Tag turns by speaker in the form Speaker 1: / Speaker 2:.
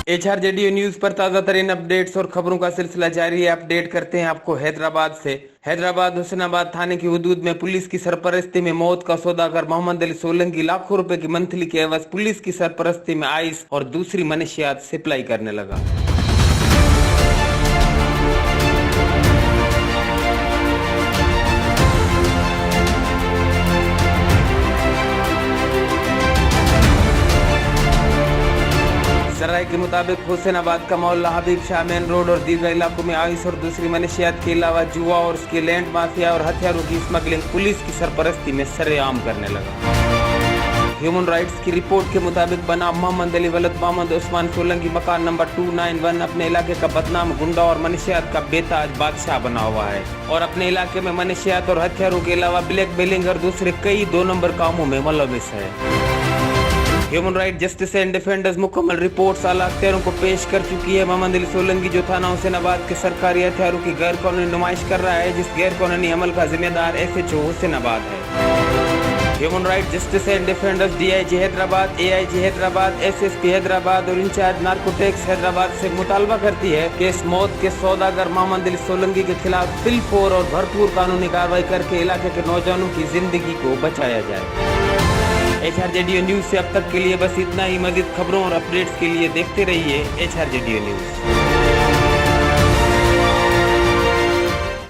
Speaker 1: HRJDO news पर ताजा तरीन अपडेट्स और खबरों का सिलसिला जारी है। अपडेट करते हैं आपको हैदराबाद से। हैदराबाद हुसैनाबाद थाने की हुदूद में पुलिस की सरपरस्ती में मौत का सौदागर मोहम्मद अली सोलंकी लाखों रुपए की मंथली के एवज पुलिस की सरपरस्ती में आइस और दूसरी मनशियात सप्लाई करने लगा। जराये के मुताबिक हुसैनाबाद का मोहल्ला हबीब शाह मेन रोड और दीगर इलाकों में आइस और दूसरी मनशियात के अलावा जुआ और उसके लैंड माफिया और हथियारों की स्मगलिंग पुलिस की सरपरस्ती में सरेआम करने लगा। ह्यूमन राइट्स की रिपोर्ट के मुताबिक बनाम मोहम्मद अली वलद मोहम्मद उस्मान सोलंकी मकान नंबर 291 अपने इलाके का बदनाम गुंडा और मनशियात का बेताज बादशाह बना हुआ है और अपने इलाके में मनशियात और हथियारों के अलावा ब्लैक मेलिंग और दूसरे कई 2 नंबर कामों में मुलविस है। Human right justice and defenders मुकम्मल रिपोर्ट आला अख्तियारों को पेश कर चुकी है। मोहम्मद अली सोलंकी जो थाना हुसैनाबाद के सरकारी हथियारों की गैर कानूनी नुमाइश कर रहा है, जिस गैर कानूनी अमल का जिम्मेदार SHO हुसैनाबाद है। Human right justice and defenders DIG Hyderabad, AIG Hyderabad, SSP Hyderabad और इंचार्ज नार्कोटिक्स हैदराबाद से मुतालबा करती है कि इस मौत के सौदागर मोहम्मद अली सोलंकी के खिलाफ बिलफोर और भरपूर कानूनी कार्रवाई करके इलाके के नौजवानों की जिंदगी को बचाया जाए। HRJDO न्यूज से अब तक के लिए बस इतना ही। मजीद खबरों और अपडेट्स के लिए देखते रहिए HRJDO न्यूज।